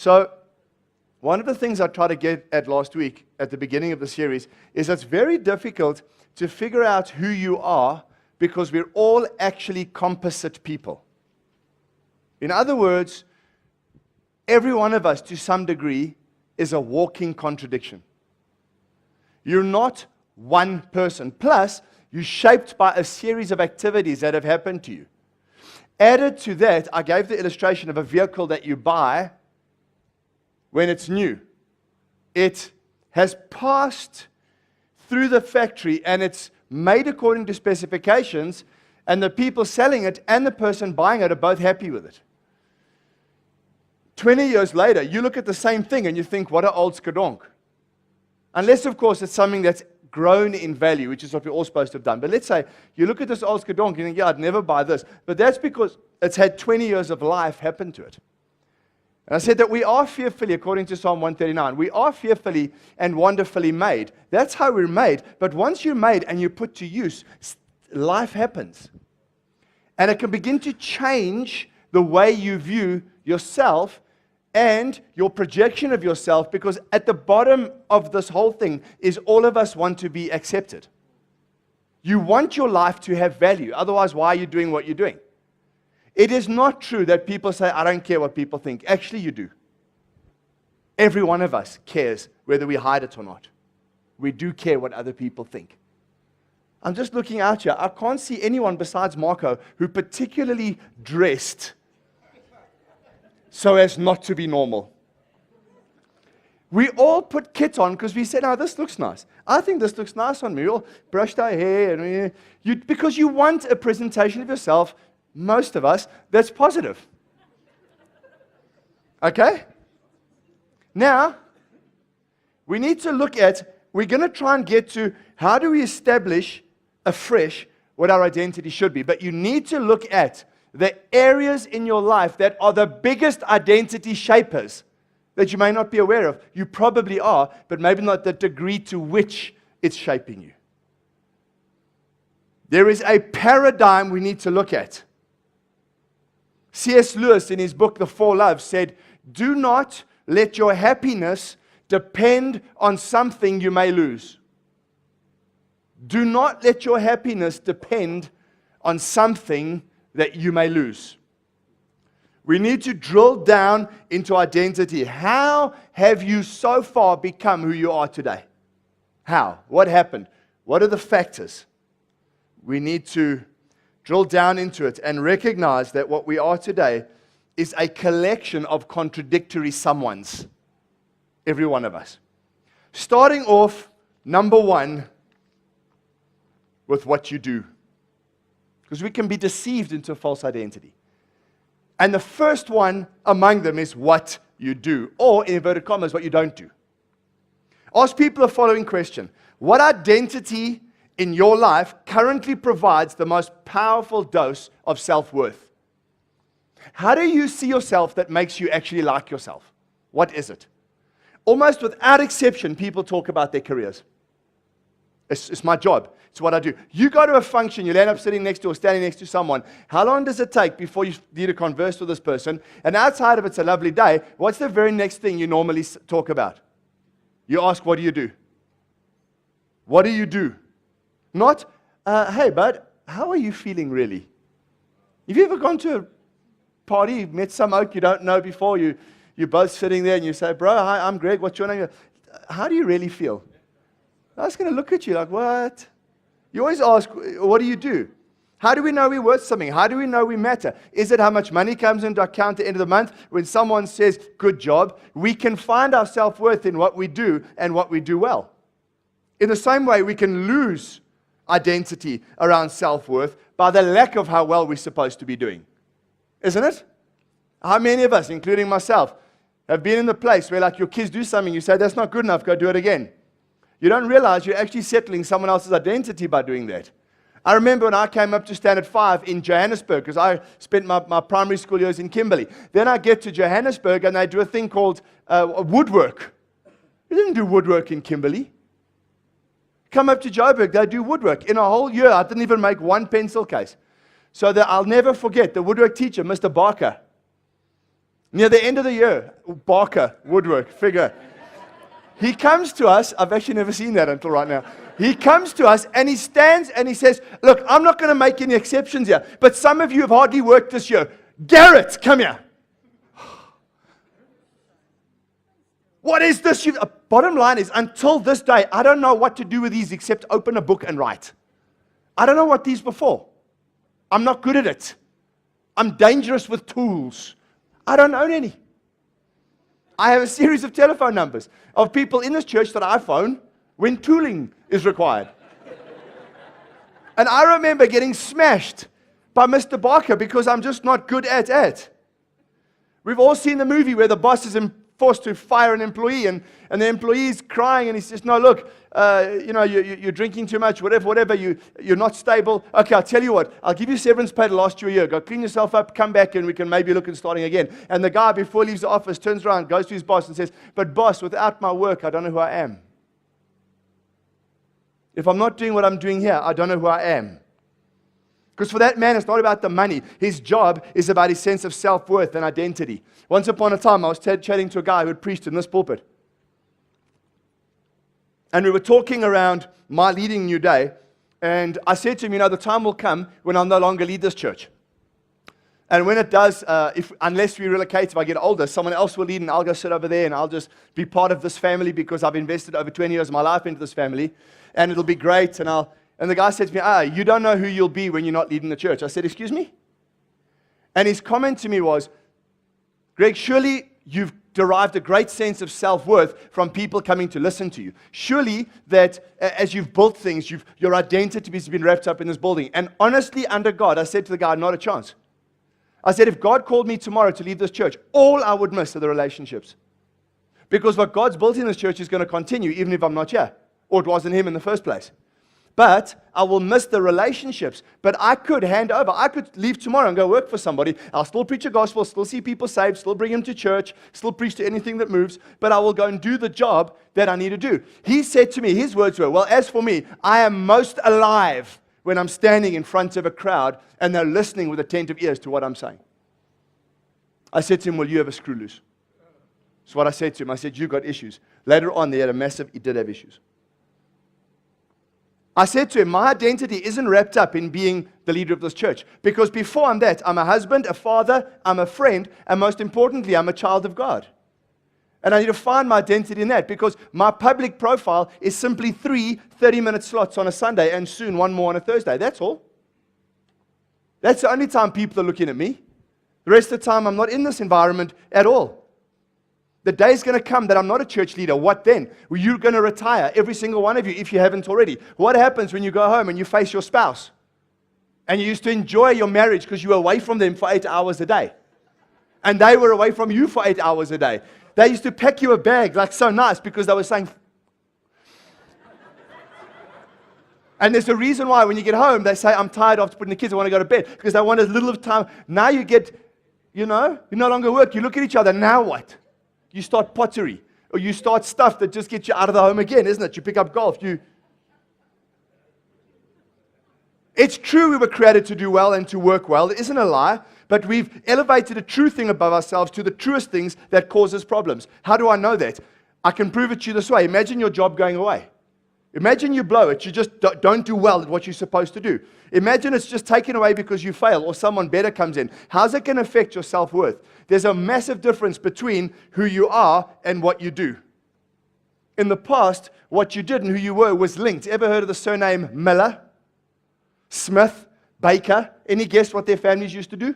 So, one of the things I tried to get at last week at the beginning of the series is it's very difficult to figure out who you are because we're all actually composite people. In other words, every one of us, to some degree, is a walking contradiction. You're not one person. Plus, you're shaped by a series of activities that have happened to you. Added to that, I gave the illustration of a vehicle that you buy when it's new. It has passed through the factory and it's made according to specifications, and the people selling it and the person buying it are both happy with it. 20 years later, you look at the same thing and you think, what an old skadonk. Unless, of course, it's something that's grown in value, which is what we're all supposed to have done. But let's say you look at this old skadonk and you think, yeah, I'd never buy this. But that's because it's had 20 years of life happen to it. And I said that we are fearfully, according to Psalm 139, we are fearfully and wonderfully made. That's how we're made. But once you're made and you're put to use, life happens. And it can begin to change the way you view yourself and your projection of yourself, because at the bottom of this whole thing is all of us want to be accepted. You want your life to have value. Otherwise, why are you doing what you're doing? It is not true that people say, I don't care what people think. Actually, you do. Every one of us cares whether we hide it or not. We do care what other people think. I'm just looking out here. I can't see anyone besides Marco who particularly dressed so as not to be normal. We all put kit on because we said, oh, this looks nice. I think this looks nice on me. We all brushed our hair. Because you want a presentation of yourself, most of us, that's positive. Okay? Now, we need to look at, we're going to try and get to how do we establish afresh what our identity should be. But you need to look at the areas in your life that are the biggest identity shapers that you may not be aware of. You probably are, but maybe not the degree to which it's shaping you. There is a paradigm we need to look at. C.S. Lewis, in his book, The Four Loves, said, do not let your happiness depend on something you may lose. Do not let your happiness depend on something that you may lose. We need to drill down into identity. How have you so far become who you are today? How? What happened? What are the factors? We need to drill down into it and recognize that what we are today is a collection of contradictory someones. Every one of us. Starting off, number one, with what you do. Because we can be deceived into a false identity. And the first one among them is what you do, or in inverted commas, what you don't do. Ask people the following question. What identity in your life currently provides the most powerful dose of self-worth? How do you see yourself that makes you actually like yourself? What is it? Almost without exception, people talk about their careers. It's my job. It's what I do. You go to a function, you'll end up sitting next to or standing next to someone. How long does it take before you need to converse with this person? And outside of it's a lovely day, what's the very next thing you normally talk about? You ask, what do you do? What do you do? Not, hey, bud, how are you feeling really? Have you ever gone to a party, met some oak you don't know before, you're both sitting there and you say, bro, hi, I'm Greg, what's your name? How do you really feel? I was going to look at you like, what? You always ask, what do you do? How do we know we're worth something? How do we know we matter? Is it how much money comes into our account at the end of the month? When someone says, good job, we can find our self-worth in what we do and what we do well. In the same way, we can lose identity around self-worth by the lack of how well we're supposed to be doing. Isn't it? How many of us, including myself, have been in the place where like your kids do something, you say, that's not good enough, go do it again. You don't realize you're actually settling someone else's identity by doing that. I remember when I came up to Standard 5 in Johannesburg, because I spent my primary school years in Kimberley. Then I get to Johannesburg and they do a thing called woodwork. We didn't do woodwork in Kimberley. Come up to Joburg, they do woodwork. In a whole year, I didn't even make one pencil case. So that I'll never forget the woodwork teacher, Mr. Barker. Near the end of the year, Barker, woodwork, figure. He comes to us. I've actually never seen that until right now. He comes to us and he stands and he says, look, I'm not going to make any exceptions here, but some of you have hardly worked this year. Garratt, come here. What is this? Bottom line is, until this day, I don't know what to do with these except open a book and write. I don't know what these were for. I'm not good at it. I'm dangerous with tools. I don't own any. I have a series of telephone numbers of people in this church that I phone when tooling is required. And I remember getting smashed by Mr. Barker because I'm just not good at it. We've all seen the movie where the boss is forced to fire an employee and the employee is crying and he says, no, look, you're drinking too much, whatever, you're not stable. Okay, I'll tell you what, I'll give you severance pay to last you a year. Go clean yourself up, come back and we can maybe look at starting again. And the guy, before he leaves the office, turns around, goes to his boss and says, but boss, without my work, I don't know who I am. If I'm not doing what I'm doing here, I don't know who I am. Because for that man, it's not about the money. His job is about his sense of self-worth and identity. Once upon a time, I was chatting to a guy who had preached in this pulpit. And we were talking around my leading New Day. And I said to him, the time will come when I'll no longer lead this church. And when it does, unless we relocate, if I get older, someone else will lead and I'll go sit over there and I'll just be part of this family because I've invested over 20 years of my life into this family. And it'll be great. And the guy said to me, you don't know who you'll be when you're not leading the church. I said, excuse me? And his comment to me was, Greg, surely you've derived a great sense of self-worth from people coming to listen to you. Surely that as you've built things, your identity has been wrapped up in this building. And honestly, under God, I said to the guy, not a chance. I said, if God called me tomorrow to lead this church, all I would miss are the relationships. Because what God's built in this church is going to continue, even if I'm not here. Or it wasn't him in the first place. But I will miss the relationships. But I could hand over. I could leave tomorrow and go work for somebody. I'll still preach a gospel, still see people saved, still bring them to church, still preach to anything that moves. But I will go and do the job that I need to do. He said to me, his words were, well, as for me, I am most alive when I'm standing in front of a crowd and they're listening with attentive ears to what I'm saying. I said to him, well, you have a screw loose. That's what I said to him. I said, you've got issues. Later on, he did have issues. I said to him, my identity isn't wrapped up in being the leader of this church. Because before I'm that, I'm a husband, a father, I'm a friend, and most importantly, I'm a child of God. And I need to find my identity in that because my public profile is simply 3 30-minute slots on a Sunday and soon one more on a Thursday. That's all. That's the only time people are looking at me. The rest of the time, I'm not in this environment at all. The day is going to come that I'm not a church leader. What then? Well, you're going to retire, every single one of you, if you haven't already. What happens when you go home and you face your spouse? And you used to enjoy your marriage because you were away from them for 8 hours a day. And they were away from you for 8 hours a day. They used to pack you a bag, like so nice, because they were saying... And there's a reason why when you get home, they say, I'm tired after putting the kids, I want to go to bed. Because they want a little of time. Now you get, you no longer work. You look at each other, now what? You start pottery, or you start stuff that just gets you out of the home again, isn't it? You pick up golf. It's true we were created to do well and to work well. It isn't a lie, but we've elevated a true thing above ourselves to the truest things that causes problems. How do I know that? I can prove it to you this way. Imagine your job going away. Imagine you blow it. You just don't do well at what you're supposed to do. Imagine it's just taken away because you fail or someone better comes in. How's it going to affect your self-worth? There's a massive difference between who you are and what you do. In the past, what you did and who you were was linked. Ever heard of the surname Miller, Smith, Baker? Any guess what their families used to do?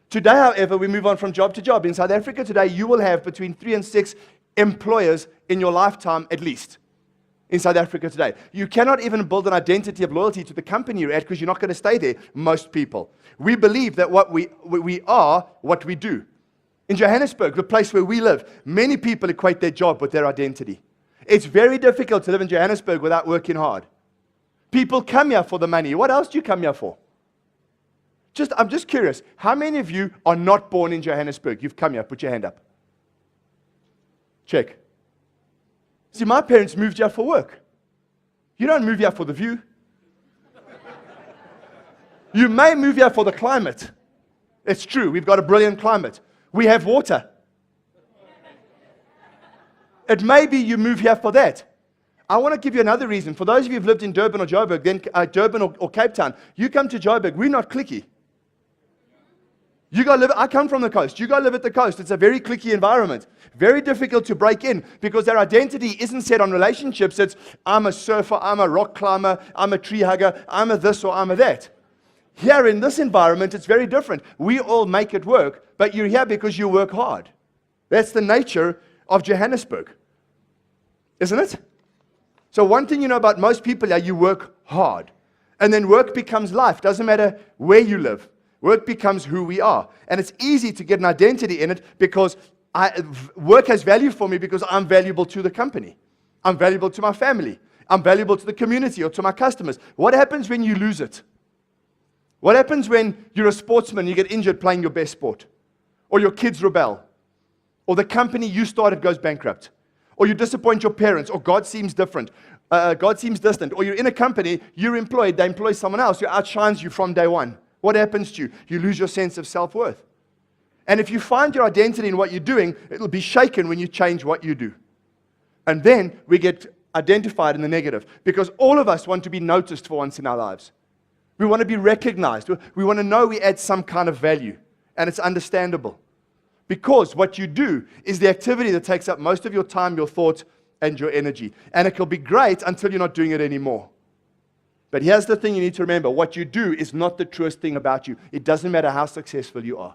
Today, however, we move on from job to job. In South Africa today, you will have between 3 and 6 employers in your lifetime at least. In South Africa today. You cannot even build an identity of loyalty to the company you're at because you're not going to stay there, most people. We believe that what we are, what we do. In Johannesburg, the place where we live, many people equate their job with their identity. It's very difficult to live in Johannesburg without working hard. People come here for the money. What else do you come here for? I'm just curious, how many of you are not born in Johannesburg? You've come here, put your hand up. Check. See, my parents moved here for work. You don't move here for the view. You may move here for the climate. It's true, we've got a brilliant climate. We have water. It may be you move here for that. I want to give you another reason. For those of you who've lived in Durban or Joburg, then Durban or Cape Town, you come to Joburg, we're not cliquey. You go live, I come from the coast. You go live at the coast. It's a very cliquey environment. Very difficult to break in because their identity isn't set on relationships. It's, I'm a surfer, I'm a rock climber, I'm a tree hugger, I'm a this or I'm a that. Here in this environment, it's very different. We all make it work, but you're here because you work hard. That's the nature of Johannesburg. Isn't it? So one thing you know about most people are you work hard. And then work becomes life. Doesn't matter where you live. Work becomes who we are. And it's easy to get an identity in it because work has value for me because I'm valuable to the company. I'm valuable to my family. I'm valuable to the community or to my customers. What happens when you lose it? What happens when you're a sportsman, you get injured playing your best sport? Or your kids rebel? Or the company you started goes bankrupt? Or you disappoint your parents? Or God seems different? God seems distant? Or you're in a company, you're employed, they employ someone else who outshines you from day one. What happens to you? You lose your sense of self-worth. And if you find your identity in what you're doing, it'll be shaken when you change what you do. And then we get identified in the negative because all of us want to be noticed for once in our lives. We want to be recognized. We want to know we add some kind of value. And it's understandable. Because what you do is the activity that takes up most of your time, your thoughts, and your energy. And it will be great until you're not doing it anymore. But here's the thing you need to remember. What you do is not the truest thing about you. It doesn't matter how successful you are.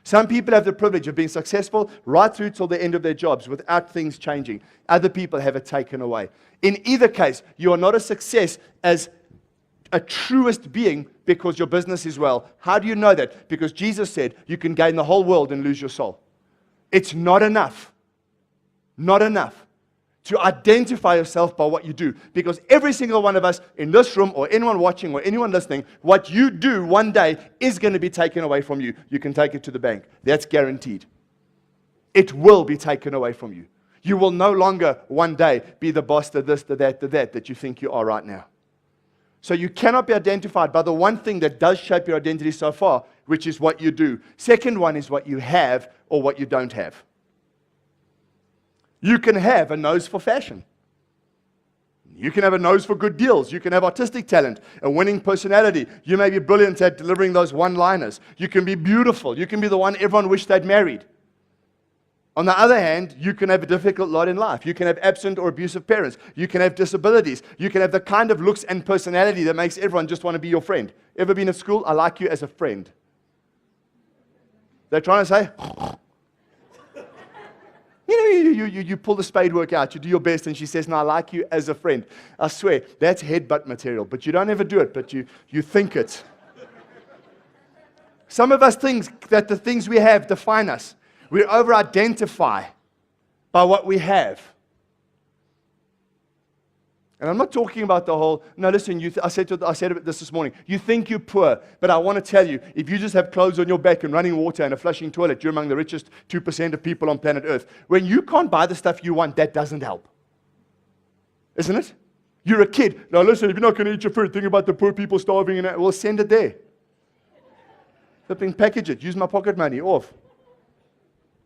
Some people have the privilege of being successful right through till the end of their jobs without things changing. Other people have it taken away. In either case, you are not a success as a truest being because your business is well. How do you know that? Because Jesus said you can gain the whole world and lose your soul. It's not enough. Not enough to identify yourself by what you do. Because every single one of us in this room or anyone watching or anyone listening, what you do one day is going to be taken away from you. You can take it to the bank. That's guaranteed. It will be taken away from you. You will no longer one day be the boss, the this, the that you think you are right now. So you cannot be identified by the one thing that does shape your identity so far, which is what you do. Second one is what you have or what you don't have. You can have a nose for fashion. You can have a nose for good deals. You can have artistic talent, a winning personality. You may be brilliant at delivering those one-liners. You can be beautiful. You can be the one everyone wished they'd married. On the other hand, you can have a difficult lot in life. You can have absent or abusive parents. You can have disabilities. You can have the kind of looks and personality that makes everyone just want to be your friend. Ever been at school? I like you as a friend. They're trying to say, you pull the spade work out. You do your best, and she says, no, I like you as a friend. I swear, that's headbutt material. But you don't ever do it, but you think it. Some of us think that the things we have define us. We over-identify by what we have. And I'm not talking about the whole, no, listen, I said this morning. You think you're poor, but I want to tell you, if you just have clothes on your back and running water and a flushing toilet, you're among the richest 2% of people on planet Earth. When you can't buy the stuff you want, that doesn't help. Isn't it? You're a kid. Now listen, if you're not going to eat your food, think about the poor people starving, and we'll send it there. Flipping, package it. Use my pocket money. Off.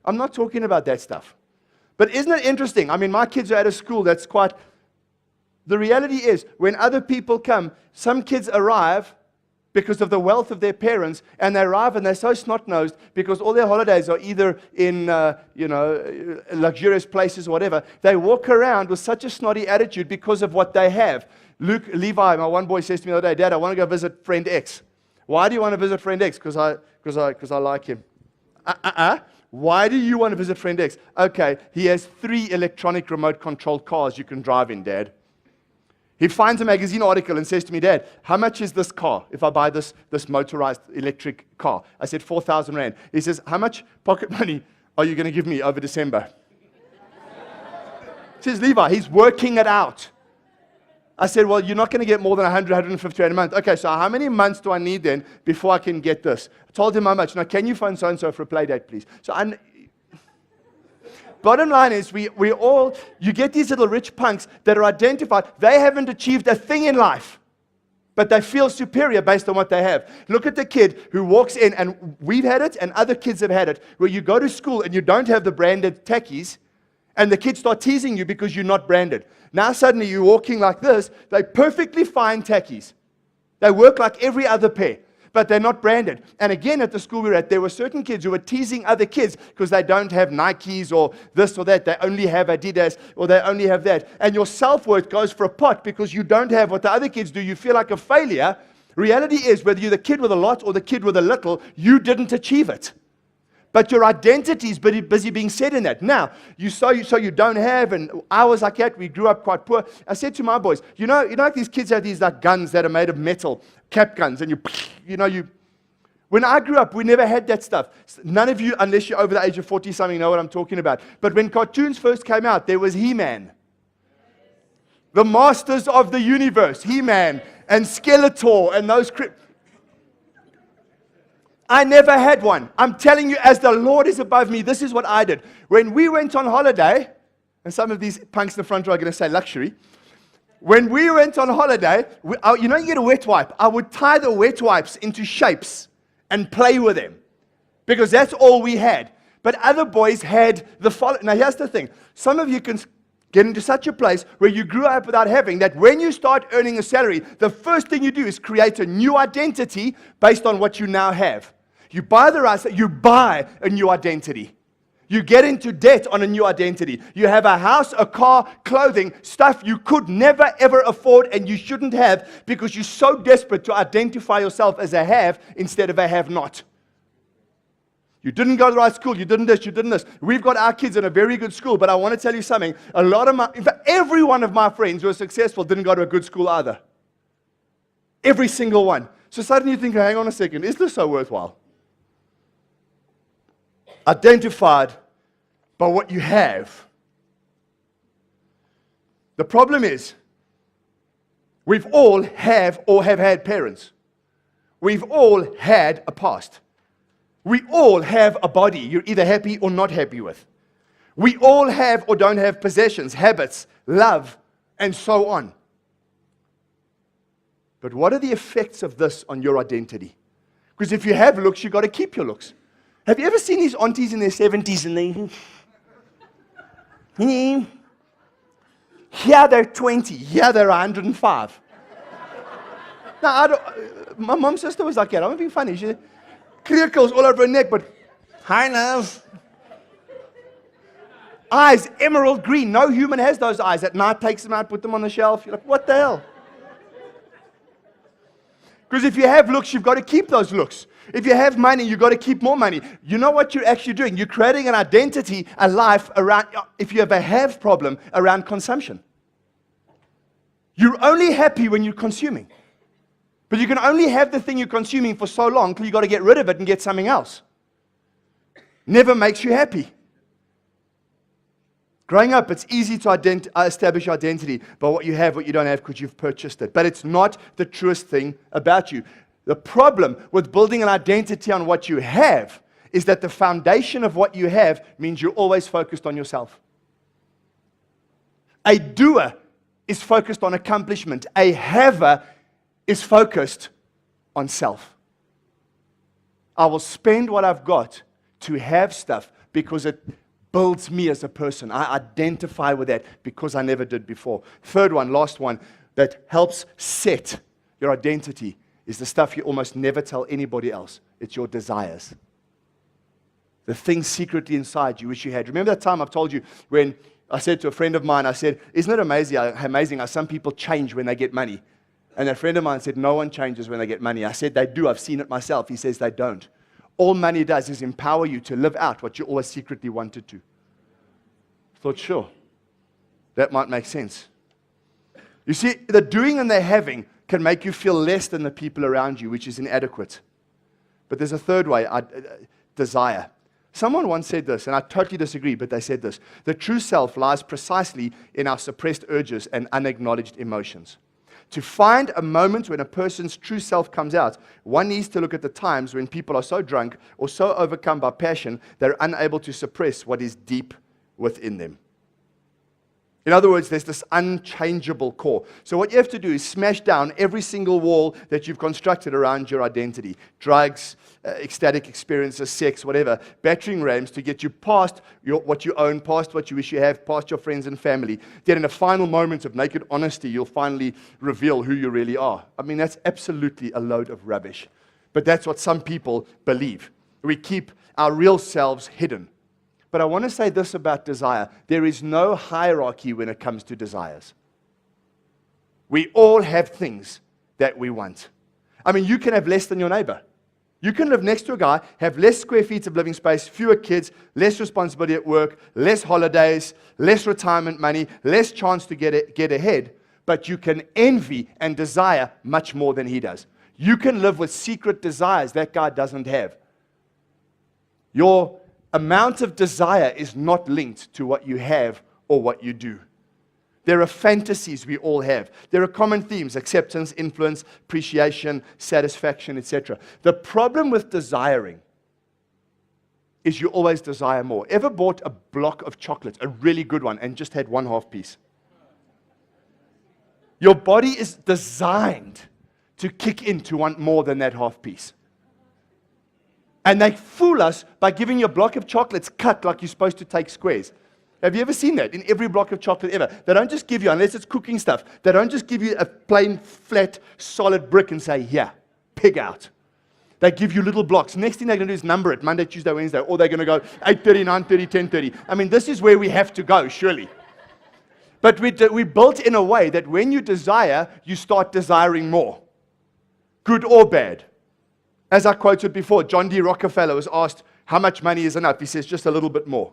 I'm not talking about that stuff. But isn't it interesting? I mean, my kids are at a school that's quite... The reality is, when other people come, some kids arrive because of the wealth of their parents, and they arrive and they're so snot-nosed because all their holidays are either in, luxurious places or whatever. They walk around with such a snotty attitude because of what they have. Levi, my one boy, says to me the other day, Dad, I want to go visit friend X. Why do you want to visit friend X? Because I like him. Why do you want to visit friend X? Okay, he has 3 electronic remote-controlled cars you can drive in, Dad. He finds a magazine article and says to me, Dad, how much is this car if I buy this motorized electric car? I said, 4,000 Rand. He says, how much pocket money are you going to give me over December? Says Levi, he's working it out. I said, well, you're not going to get more than 100, 150 Rand a month. Okay, so how many months do I need then before I can get this? I told him how much. Now, can you phone so-and-so for a play date, please? Bottom line is, you get these little rich punks that are identified. They haven't achieved a thing in life. But they feel superior based on what they have. Look at the kid who walks in, and we've had it, and other kids have had it, where you go to school and you don't have the branded tackies, and the kids start teasing you because you're not branded. Now suddenly you're walking like this, they're perfectly fine tackies. They work like every other pair, but they're not branded. And again, at the school we were at, there were certain kids who were teasing other kids because they don't have Nikes or this or that. They only have Adidas or they only have that. And your self-worth goes for a pot because you don't have what the other kids do. You feel like a failure. Reality is, whether you're the kid with a lot or the kid with a little, you didn't achieve it. But your identity is busy being said in that. Now, you don't have, and I was like that. We grew up quite poor. I said to my boys, you know, like these kids have these like guns that are made of metal, cap guns, and when I grew up, we never had that stuff. None of you, unless you're over the age of 40-something, know what I'm talking about. But when cartoons first came out, there was He-Man. The Masters of the Universe, He-Man, and Skeletor, and those I never had one. I'm telling you, as the Lord is above me, this is what I did. When we went on holiday, and some of these punks in the front row are going to say luxury. When we went on holiday, you get a wet wipe. I would tie the wet wipes into shapes and play with them because that's all we had. But other boys had the following. Now, here's the thing. Some of you can get into such a place where you grew up without having that when you start earning a salary, the first thing you do is create a new identity based on what you now have. You buy the rights, you buy a new identity. You get into debt on a new identity. You have a house, a car, clothing, stuff you could never ever afford and you shouldn't have because you're so desperate to identify yourself as a have instead of a have not. You didn't go to the right school, you didn't this, you didn't this. We've got our kids in a very good school, but I want to tell you something. In fact, every one of my friends who are successful didn't go to a good school either. Every single one. So suddenly you think, hang on a second, is this so worthwhile? Identified by what you have. The problem is, we've all have or have had parents. We've all had a past. We all have a body you're either happy or not happy with. We all have or don't have possessions, habits, love, and so on. But what are the effects of this on your identity? Because if you have looks, you've got to keep your looks. Have you ever seen these aunties in their 70s and here they're 20, here they're 105. Now, my mom's sister was like that. I'm not being funny. She clear curls all over her neck, but hi, love. Eyes, emerald green. No human has those eyes. At night, takes them out, put them on the shelf. You're like, what the hell? Because if you have looks, you've got to keep those looks. If you have money, you've got to keep more money. You know what you're actually doing? You're creating an identity, a life around, if you have a have problem, around consumption. You're only happy when you're consuming. But you can only have the thing you're consuming for so long till you've got to get rid of it and get something else. Never makes you happy. Growing up, it's easy to establish identity by what you have, what you don't have, because you've purchased it. But it's not the truest thing about you. The problem with building an identity on what you have is that the foundation of what you have means you're always focused on yourself. A doer is focused on accomplishment. A haver is focused on self. I will spend what I've got to have stuff because it builds me as a person. I identify with that because I never did before. Third one, last one, that helps set your identity is the stuff you almost never tell anybody else. It's your desires. The things secretly inside you wish you had. Remember that time I've told you when I said to a friend of mine, I said, isn't it amazing how some people change when they get money? And a friend of mine said, no one changes when they get money. I said, they do. I've seen it myself. He says, they don't. All money does is empower you to live out what you always secretly wanted to. I thought, sure, that might make sense. You see, the doing and the having can make you feel less than the people around you, which is inadequate. But there's a third way, desire. Someone once said this, and I totally disagree, but they said this. The true self lies precisely in our suppressed urges and unacknowledged emotions. To find a moment when a person's true self comes out, one needs to look at the times when people are so drunk or so overcome by passion, they're unable to suppress what is deep within them. In other words, there's this unchangeable core. So what you have to do is smash down every single wall that you've constructed around your identity. Drugs, ecstatic experiences, sex, whatever. Battering rams to get you past what you own, past what you wish you have, past your friends and family. Then in a final moment of naked honesty, you'll finally reveal who you really are. I mean, that's absolutely a load of rubbish. But that's what some people believe. We keep our real selves hidden. But I want to say this about desire. There is no hierarchy when it comes to desires. We all have things that we want. I mean, you can have less than your neighbor. You can live next to a guy, have less square feet of living space, fewer kids, less responsibility at work, less holidays, less retirement money, less chance to get ahead, but you can envy and desire much more than he does. You can live with secret desires that guy doesn't have. Your amount of desire is not linked to what you have or what you do. There are fantasies we all have. There are common themes: acceptance, influence, appreciation, satisfaction, etc. The problem with desiring is you always desire more. Ever bought a block of chocolates, a really good one, and just had one half piece? Your body is designed to kick in to want more than that half piece. And they fool us by giving you a block of chocolates cut like you're supposed to take squares. Have you ever seen that in every block of chocolate ever? They don't just give you, unless it's cooking stuff, they don't just give you a plain, flat, solid brick and say, here, pig out. They give you little blocks. Next thing they're going to do is number it, Monday, Tuesday, Wednesday, or they're going to go 8:30, 9:30, 10:30. I mean, this is where we have to go, surely. But we built in a way that when you desire, you start desiring more, good or bad. As I quoted before, John D. Rockefeller was asked, how much money is enough? He says, just a little bit more.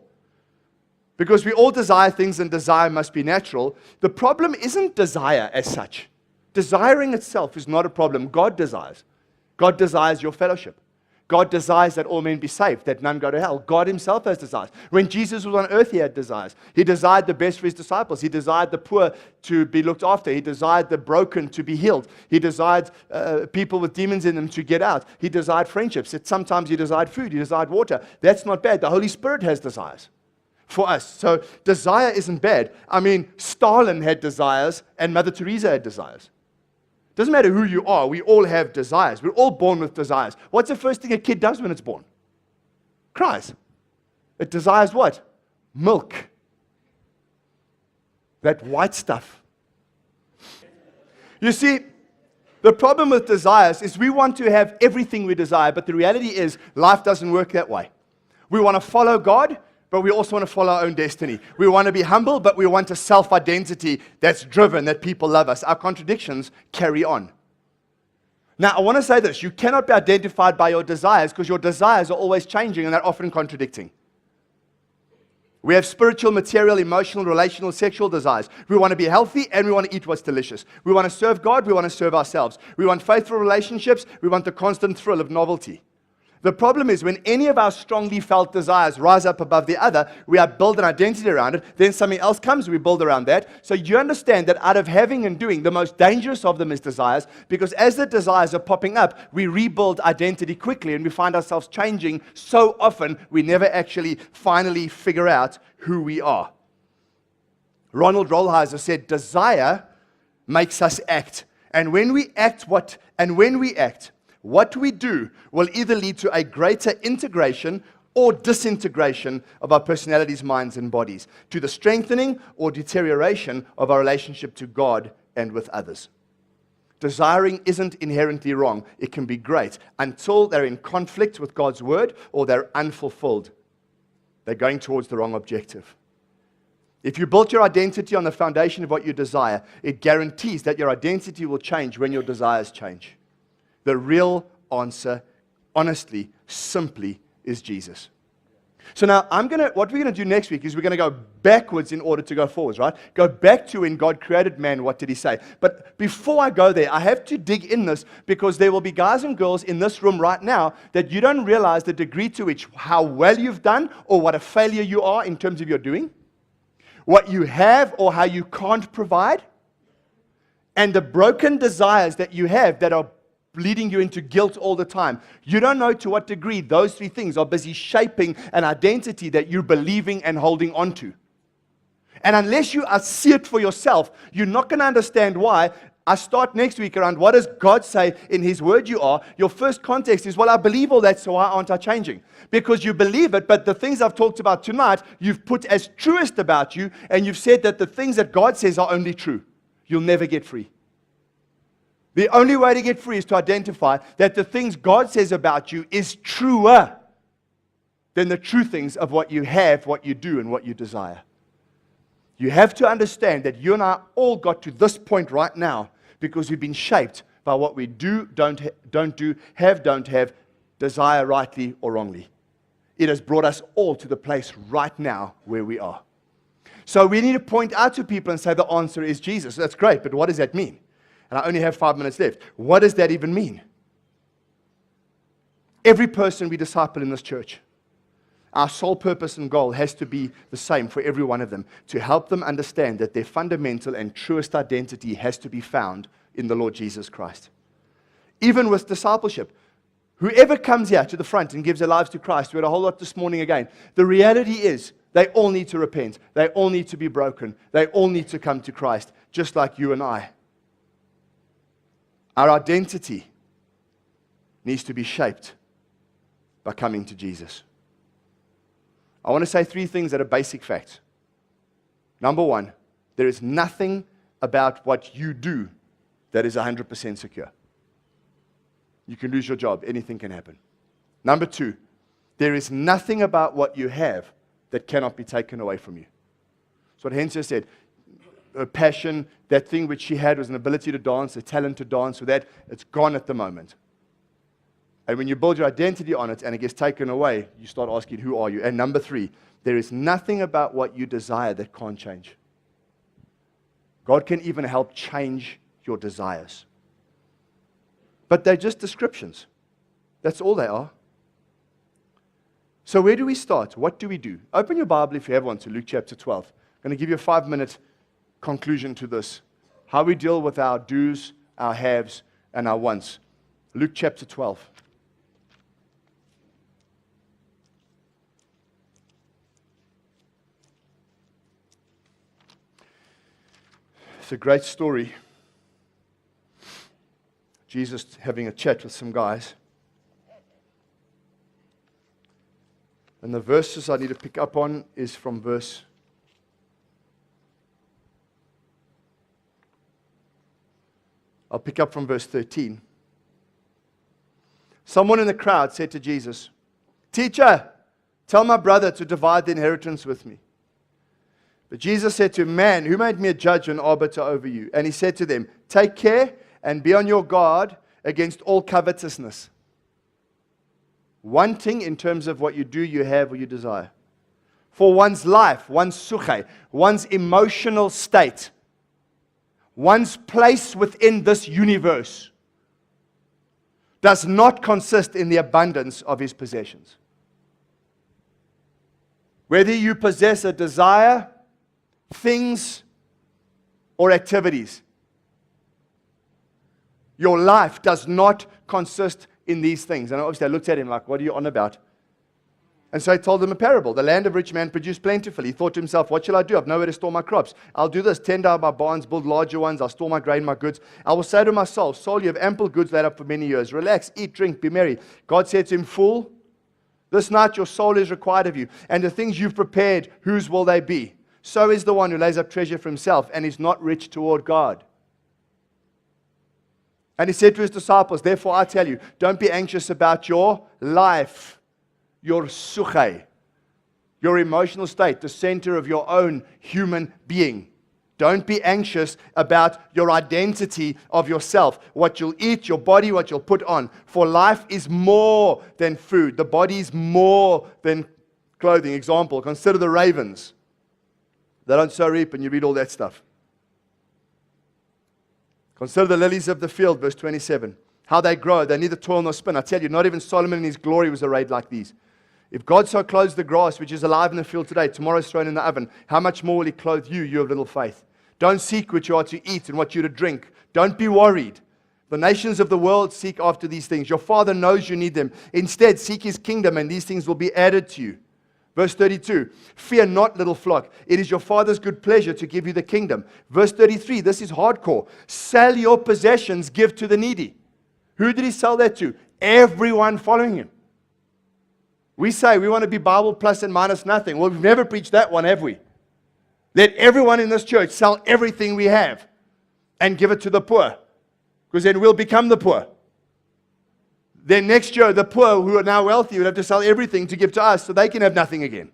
Because we all desire things and desire must be natural. The problem isn't desire as such. Desiring itself is not a problem. God desires. God desires your fellowship. God desires that all men be saved, that none go to hell. God himself has desires. When Jesus was on earth, he had desires. He desired the best for his disciples. He desired the poor to be looked after. He desired the broken to be healed. He desired people with demons in them to get out. He desired friendships. Sometimes he desired food. He desired water. That's not bad. The Holy Spirit has desires for us. So desire isn't bad. I mean, Stalin had desires and Mother Teresa had desires. Doesn't matter who you are, we all have desires. We're all born with desires. What's the first thing a kid does when it's born? Cries. It desires what? Milk. That white stuff. You see, the problem with desires is we want to have everything we desire, but the reality is life doesn't work that way. We want to follow God, but we also want to follow our own destiny. We want to be humble, but we want a self-identity that's driven, that people love us. Our contradictions carry on. Now, I want to say this. You cannot be identified by your desires because your desires are always changing and they're often contradicting. We have spiritual, material, emotional, relational, sexual desires. We want to be healthy and we want to eat what's delicious. We want to serve God. We want to serve ourselves. We want faithful relationships. We want the constant thrill of novelty. The problem is when any of our strongly felt desires rise up above the other, we build an identity around it, then something else comes, we build around that. So you understand that out of having and doing, the most dangerous of them is desires, because as the desires are popping up, we rebuild identity quickly and we find ourselves changing so often, we never actually finally figure out who we are. Ronald Rolheiser said, desire makes us act. And when we act, what we do will either lead to a greater integration or disintegration of our personalities, minds, and bodies, to the strengthening or deterioration of our relationship to God and with others. Desiring isn't inherently wrong. It can be great until they're in conflict with God's word or they're unfulfilled. They're going towards the wrong objective. If you built your identity on the foundation of what you desire, it guarantees that your identity will change when your desires change. The real answer, honestly, simply, is Jesus. So now, what we're going to do next week is we're going to go backwards in order to go forwards, right? Go back to when God created man, what did he say? But before I go there, I have to dig in this because there will be guys and girls in this room right now that you don't realize the degree to which how well you've done or what a failure you are in terms of your doing, what you have or how you can't provide, and the broken desires that you have that are leading you into guilt all the time. You don't know to what degree those three things are busy shaping an identity that you're believing and holding on to. And unless you see it for yourself, you're not going to understand why. I start next week around what does God say in His Word you are. Your first context is, well, I believe all that, so why aren't I changing? Because you believe it, but the things I've talked about tonight, you've put as truest about you, and you've said that the things that God says are only true. You'll never get free. The only way to get free is to identify that the things God says about you is truer than the true things of what you have, what you do, and what you desire. You have to understand that you and I all got to this point right now because we've been shaped by what we do, don't do, have, don't have, desire rightly or wrongly. It has brought us all to the place right now where we are. So we need to point out to people and say the answer is Jesus. That's great, but what does that mean? And I only have 5 minutes left. What does that even mean? Every person we disciple in this church, our sole purpose and goal has to be the same for every one of them, to help them understand that their fundamental and truest identity has to be found in the Lord Jesus Christ. Even with discipleship, whoever comes here to the front and gives their lives to Christ, we had a whole lot this morning again, the reality is they all need to repent. They all need to be broken. They all need to come to Christ, just like you and I. Our identity needs to be shaped by coming to Jesus. I want to say 3 things that are basic facts. Number 1, there is nothing about what you do that is 100% secure. You can lose your job. Anything can happen. Number 2, there is nothing about what you have that cannot be taken away from you. That's what Hensia said. Her passion, that thing which she had was an ability to dance, a talent to dance, so that it's gone at the moment. And when you build your identity on it and it gets taken away, you start asking, who are you? And number 3, there is nothing about what you desire that can't change. God can even help change your desires. But they're just descriptions. That's all they are. So where do we start? What do we do? Open your Bible if you have one to Luke chapter 12. I'm going to give you a 5-minute conclusion to this. How we deal with our do's, our haves, and our wants. Luke chapter 12. It's a great story. Jesus having a chat with some guys. And the verses I need to pick up on is from verse 13. Someone in the crowd said to Jesus, "Teacher, tell my brother to divide the inheritance with me." But Jesus said to him, "Man, who made me a judge and arbiter over you?" And he said to them, "Take care and be on your guard against all covetousness." Wanting in terms of what you do, you have, or you desire. For one's life, one's suche, one's emotional state, one's place within this universe does not consist in the abundance of his possessions. Whether you possess a desire, things, or activities, your life does not consist in these things. And obviously I looked at him like, what are you on about? And so I told him a parable. The land of rich man produced plentifully. He thought to himself, what shall I do? I've nowhere to store my crops. I'll do this, tend out my barns, build larger ones. I'll store my grain, my goods. I will say to my soul, soul, you have ample goods laid up for many years. Relax, eat, drink, be merry. God said to him, fool, this night your soul is required of you. And the things you've prepared, whose will they be? So is the one who lays up treasure for himself and is not rich toward God. And he said to his disciples, therefore I tell you, don't be anxious about your life, your suche, your emotional state, the center of your own human being. Don't be anxious about your identity of yourself, what you'll eat, your body, what you'll put on. For life is more than food. The body is more than clothing. Example, consider the ravens. They don't sow, reap, and you read all that stuff. Consider the lilies of the field, verse 27. How they grow, they neither toil nor spin. I tell you, not even Solomon in his glory was arrayed like these. If God so clothes the grass, which is alive in the field today, tomorrow is thrown in the oven, how much more will he clothe you, you of little faith? Don't seek what you are to eat and what you are to drink. Don't be worried. The nations of the world seek after these things. Your Father knows you need them. Instead, seek his kingdom, and these things will be added to you. Verse 32, fear not, little flock. It is your Father's good pleasure to give you the kingdom. Verse 33, this is hardcore. Sell your possessions, give to the needy. Who did he sell that to? Everyone following him. We say we want to be Bible plus and minus nothing. Well, we've never preached that one, have we? Let everyone in this church sell everything we have and give it to the poor, because then we'll become the poor. Then next year, the poor who are now wealthy will have to sell everything to give to us so they can have nothing again.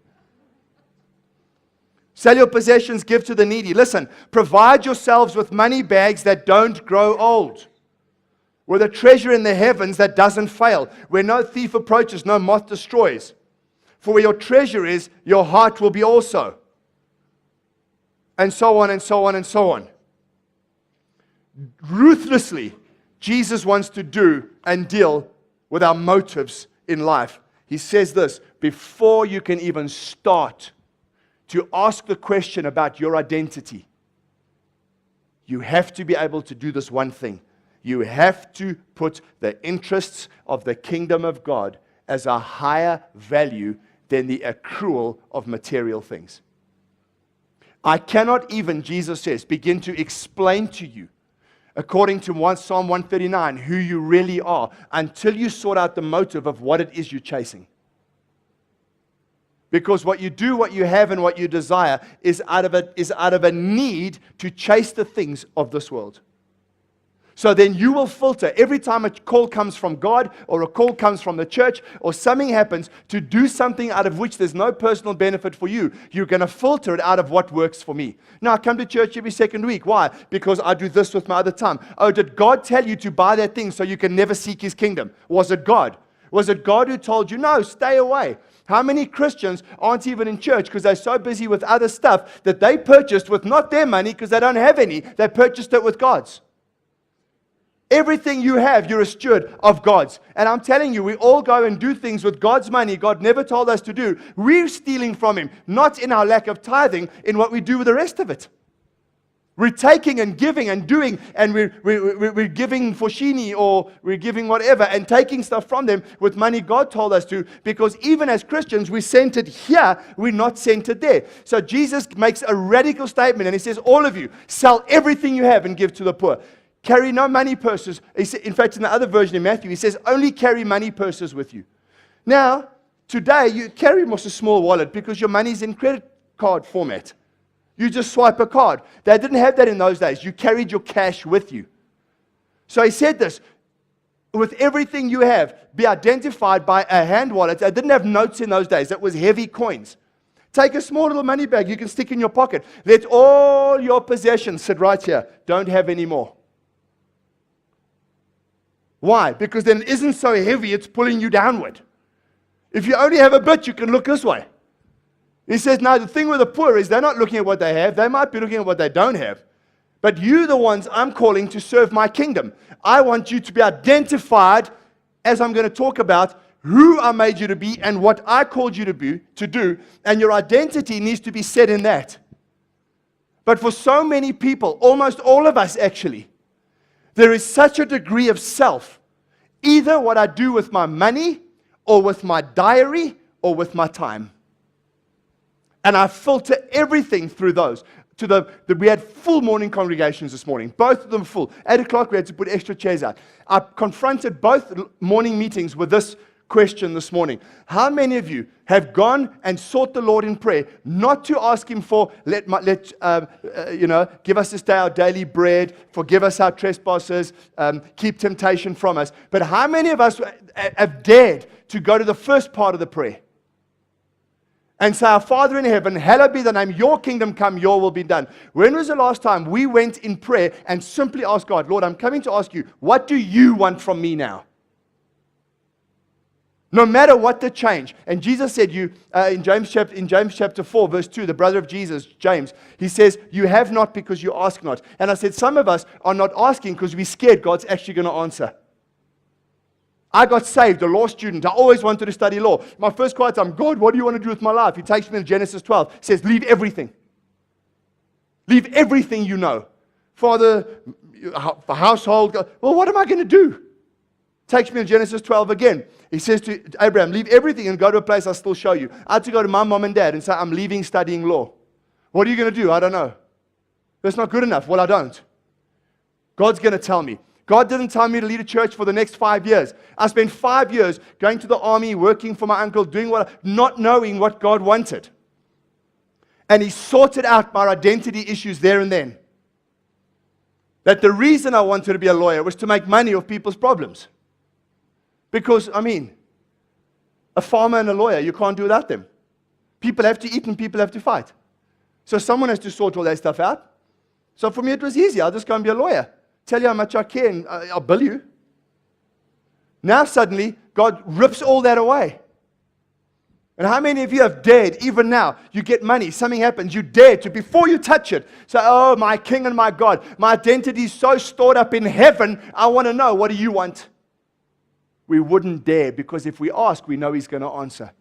Sell your possessions, give to the needy. Listen, provide yourselves with money bags that don't grow old, with a treasure in the heavens that doesn't fail, where no thief approaches, no moth destroys. For where your treasure is, your heart will be also. And so on and so on and so on. Ruthlessly, Jesus wants to do and deal with our motives in life. He says this, before you can even start to ask the question about your identity, you have to be able to do this one thing. You have to put the interests of the kingdom of God as a higher value than the accrual of material things. I cannot even, Jesus says, begin to explain to you, according to Psalm 139, who you really are, until you sort out the motive of what it is you're chasing. Because what you do, what you have, and what you desire is out of a need to chase the things of this world. So then you will filter every time a call comes from God or a call comes from the church or something happens to do something out of which there's no personal benefit for you. You're going to filter it out of what works for me. Now, I come to church every second week. Why? Because I do this with my other time. Oh, did God tell you to buy that thing so you can never seek His kingdom? Was it God? Was it God who told you, no, stay away? How many Christians aren't even in church because they're so busy with other stuff that they purchased with not their money because they don't have any. They purchased it with God's. Everything you have, you're a steward of God's. And I'm telling you, we all go and do things with God's money God never told us to do. We're stealing from Him, not in our lack of tithing, in what we do with the rest of it. We're taking and giving and doing, and we're giving for Shini or we're giving whatever and taking stuff from them with money God told us to, because even as Christians, we're centered here, we're not centered there. So Jesus makes a radical statement and He says, all of you, sell everything you have and give to the poor. Carry no money purses. In fact, in the other version in Matthew, he says, only carry money purses with you. Now, today, you carry almost a small wallet because your money's in credit card format. You just swipe a card. They didn't have that in those days. You carried your cash with you. So he said this, with everything you have, be identified by a hand wallet. They didn't have notes in those days. That was heavy coins. Take a small little money bag you can stick in your pocket. Let all your possessions sit right here. Don't have any more. Why? Because then it isn't so heavy, it's pulling you downward. If you only have a bit, you can look this way. He says, now the thing with the poor is they're not looking at what they have. They might be looking at what they don't have. But you, the ones I'm calling to serve my kingdom. I want you to be identified, as I'm going to talk about, who I made you to be and what I called you to do. And your identity needs to be set in that. But for so many people, almost all of us actually, there is such a degree of self, either what I do with my money or with my diary or with my time. And I filter everything through those. We had full morning congregations this morning, both of them full. 8 o'clock we had to put extra chairs out. I confronted both morning meetings with this question this morning. How many of you have gone and sought the Lord in prayer, not to ask Him for, give us this day our daily bread, forgive us our trespasses, keep temptation from us. But how many of us have dared to go to the first part of the prayer and say, our Father in heaven, hallowed be thy name, your kingdom come, your will be done. When was the last time we went in prayer and simply asked God, Lord, I'm coming to ask you, what do you want from me now? No matter what the change. And Jesus said, in James chapter 4, verse 2, the brother of Jesus, James, he says, you have not because you ask not. And I said, some of us are not asking because we're scared God's actually going to answer. I got saved, a law student. I always wanted to study law. My first quiet time, God, what do you want to do with my life? He takes me to Genesis 12. He says, leave everything. Leave everything you know. Father, household. Well, what am I going to do? Takes me to Genesis 12 again. He says to Abraham, leave everything and go to a place I'll still show you. I had to go to my mom and dad and say, I'm leaving studying law. What are you going to do? I don't know. That's not good enough. Well, I don't. God's going to tell me. God didn't tell me to lead a church for the next 5 years. I spent 5 years going to the army, working for my uncle, doing not knowing what God wanted. And He sorted out my identity issues there and then. That the reason I wanted to be a lawyer was to make money off people's problems. Because, a farmer and a lawyer, you can't do without them. People have to eat and people have to fight. So someone has to sort all that stuff out. So for me, it was easy. I'll just go and be a lawyer. Tell you how much I care and I'll bill you. Now suddenly, God rips all that away. And how many of you have dared, even now, you get money, something happens, you dare to, before you touch it, say, oh, my King and my God, my identity is so stored up in heaven, I want to know, what do you want? We wouldn't dare, because if we ask, we know He's going to answer.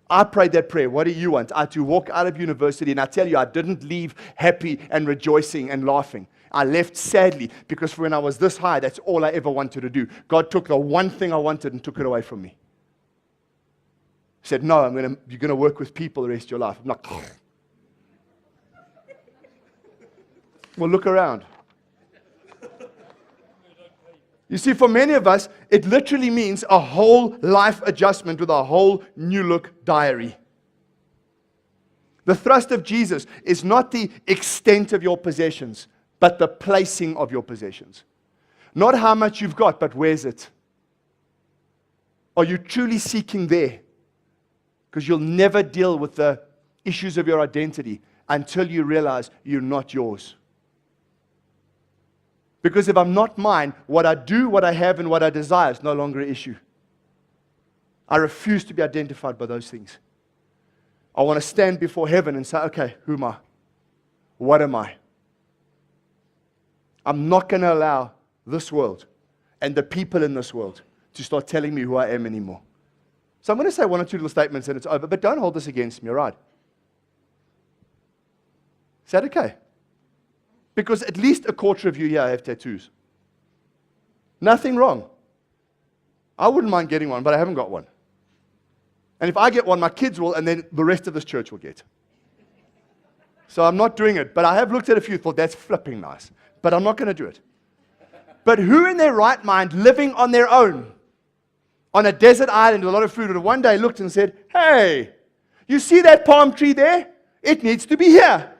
I prayed that prayer. What do you want? I had to walk out of university, and I tell you, I didn't leave happy and rejoicing and laughing. I left sadly, because when I was this high, that's all I ever wanted to do. God took the one thing I wanted and took it away from me. He said, no, you're going to work with people the rest of your life. I'm like, well, look around. You see, for many of us, it literally means a whole life adjustment with a whole new look diary. The thrust of Jesus is not the extent of your possessions, but the placing of your possessions. Not how much you've got, but where's it? Are you truly seeking there? Because you'll never deal with the issues of your identity until you realize you're not yours. Because if I'm not mine, what I do, what I have, and what I desire is no longer an issue. I refuse to be identified by those things. I want to stand before heaven and say, okay, who am I? What am I? I'm not going to allow this world and the people in this world to start telling me who I am anymore. So I'm going to say one or two little statements and it's over, but don't hold this against me, all right? Is that okay? Because at least a quarter of you here have tattoos. Nothing wrong. I wouldn't mind getting one, but I haven't got one. And if I get one, my kids will, and then the rest of this church will get. So I'm not doing it, but I have looked at a few, thought that's flipping nice. But I'm not going to do it. But who in their right mind, living on their own, on a desert island with a lot of food, would have one day looked and said, hey, you see that palm tree there? It needs to be here.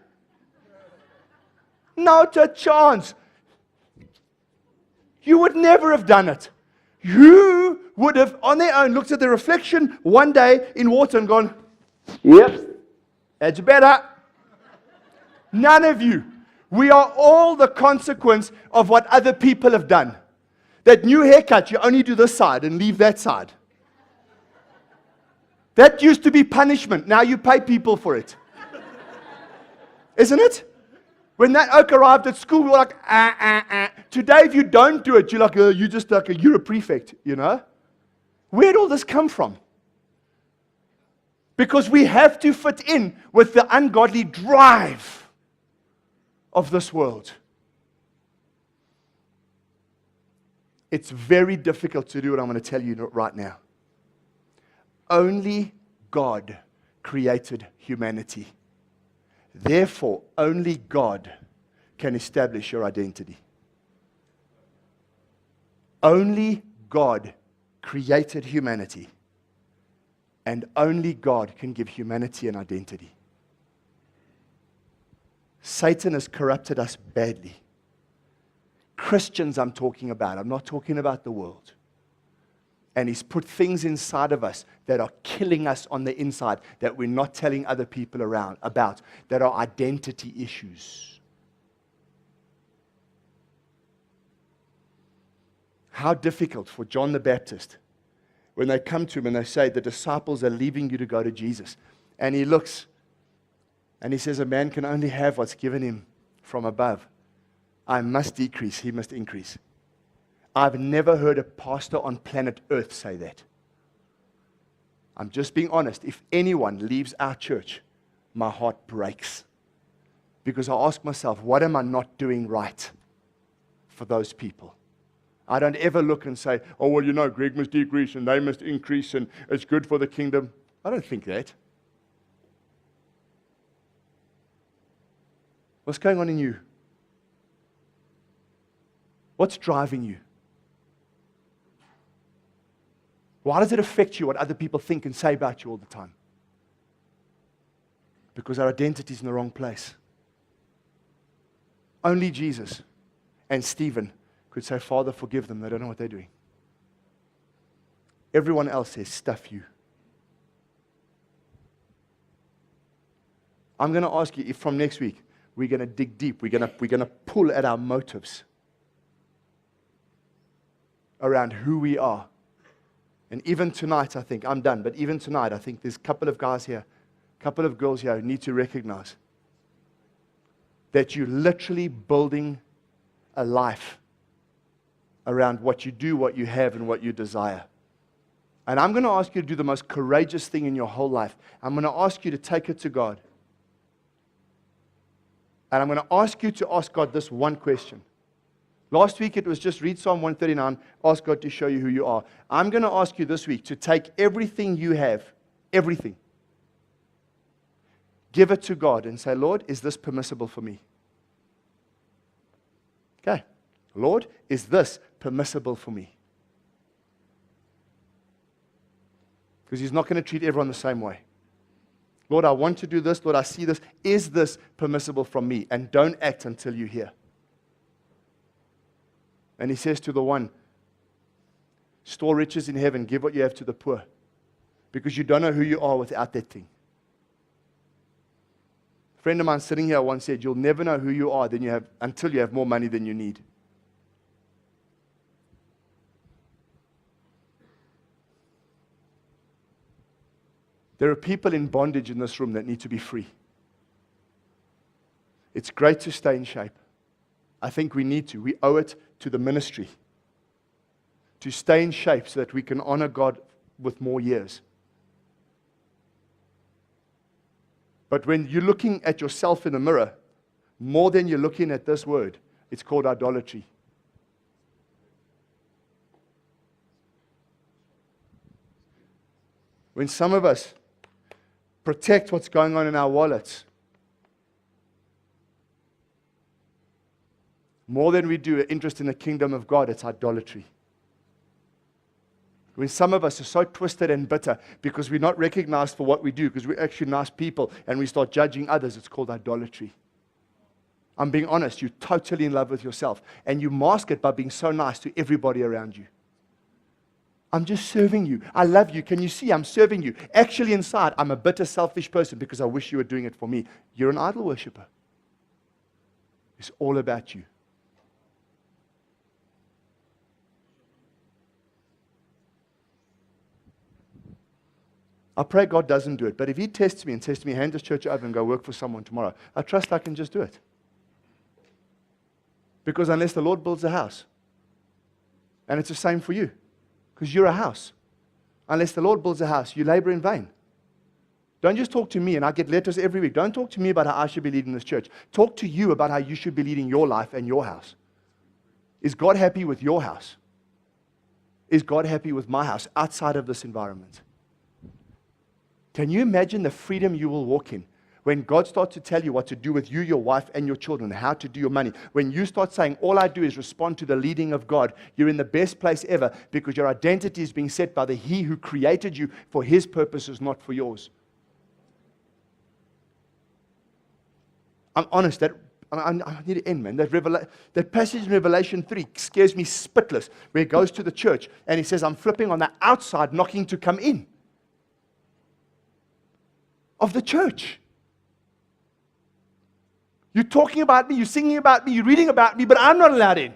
Not a chance. You would never have done it. You would have, on their own, looked at the reflection one day in water and gone, yep, that's better. None of you. We are all the consequence of what other people have done. That new haircut, you only do this side and leave that side. That used to be punishment. Now you pay people for it. Isn't it? When that oak arrived at school, we were like, Today, if you don't do it, you're like, you're just like you're a prefect, you know? Where'd all this come from? Because we have to fit in with the ungodly drive of this world. It's very difficult to do what I'm going to tell you right now. Only God created humanity. Therefore, only God can establish your identity. Only God created humanity. And only God can give humanity an identity. Satan has corrupted us badly. Christians I'm talking about. I'm not talking about the world. And he's put things inside of us that are killing us on the inside that we're not telling other people around about, that are identity issues. How difficult for John the Baptist when they come to him and they say, the disciples are leaving you to go to Jesus. And he looks and he says, a man can only have what's given him from above. I must decrease, he must increase. I've never heard a pastor on planet Earth say that. I'm just being honest. If anyone leaves our church, my heart breaks. Because I ask myself, what am I not doing right for those people? I don't ever look and say, oh, well, Greg must decrease and they must increase and it's good for the kingdom. I don't think that. What's going on in you? What's driving you? Why does it affect you what other people think and say about you all the time? Because our identity is in the wrong place. Only Jesus and Stephen could say, Father, forgive them. They don't know what they're doing. Everyone else says, stuff you. I'm going to ask you if from next week we're going to dig deep. We're going to pull at our motives around who we are. And even tonight, I think, I'm done, but even tonight, I think there's a couple of guys here, a couple of girls here who need to recognize that you're literally building a life around what you do, what you have, and what you desire. And I'm going to ask you to do the most courageous thing in your whole life. I'm going to ask you to take it to God. And I'm going to ask you to ask God this one question. Last week it was just read Psalm 139, ask God to show you who you are. I'm going to ask you this week to take everything you have, everything, give it to God and say, Lord, is this permissible for me? Okay. Lord, is this permissible for me? Because He's not going to treat everyone the same way. Lord, I want to do this. Lord, I see this. Is this permissible from me? And don't act until you hear. And He says to the one, store riches in heaven, give what you have to the poor. Because you don't know who you are without that thing. A friend of mine sitting here once said, you'll never know who you are until you have more money than you need. There are people in bondage in this room that need to be free. It's great to stay in shape. I think we need to. We owe it to the ministry to stay in shape so that we can honor God with more years. But when you're looking at yourself in the mirror, more than you're looking at this word, it's called idolatry. When some of us protect what's going on in our wallets more than we do interest in the kingdom of God, it's idolatry. When some of us are so twisted and bitter because we're not recognized for what we do, because we're actually nice people, and we start judging others, it's called idolatry. I'm being honest, you're totally in love with yourself, and you mask it by being so nice to everybody around you. I'm just serving you. I love you. Can you see I'm serving you? Actually inside, I'm a bitter, selfish person because I wish you were doing it for me. You're an idol worshiper. It's all about you. I pray God doesn't do it. But if He tests me and says to me, hand this church over and go work for someone tomorrow, I trust I can just do it. Because unless the Lord builds a house, and it's the same for you, because you're a house. Unless the Lord builds a house, you labor in vain. Don't just talk to me, and I get letters every week. Don't talk to me about how I should be leading this church. Talk to you about how you should be leading your life and your house. Is God happy with your house? Is God happy with my house outside of this environment? Can you imagine the freedom you will walk in when God starts to tell you what to do with you, your wife, and your children, how to do your money? When you start saying, all I do is respond to the leading of God, you're in the best place ever because your identity is being set by the He who created you for His purposes, not for yours. I'm honest, I need to end, man. That passage in Revelation 3 scares me spitless, where He goes to the church and He says, I'm flipping on the outside, knocking to come in of the church. You're talking about me, you're singing about me, you're reading about me, but I'm not allowed in.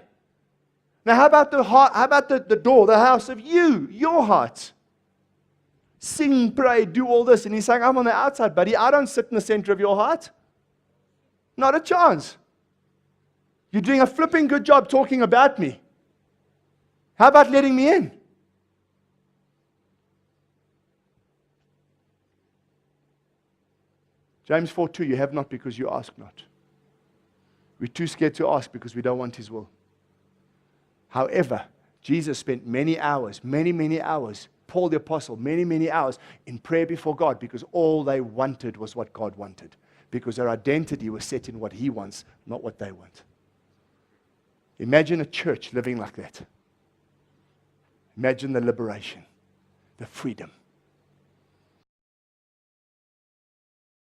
Now, how about the heart? How about the door, the house of you, your heart? Sing, pray, do all this. And He's saying, I'm on the outside, buddy. I don't sit in the center of your heart. Not a chance. You're doing a flipping good job talking about me. How about letting me in? James 4:2, you have not because you ask not. We're too scared to ask because we don't want His will. However, Jesus spent many hours, many hours, Paul the Apostle, many hours in prayer before God because all they wanted was what God wanted. Because their identity was set in what He wants, not what they want. Imagine a church living like that. Imagine the liberation, the freedom.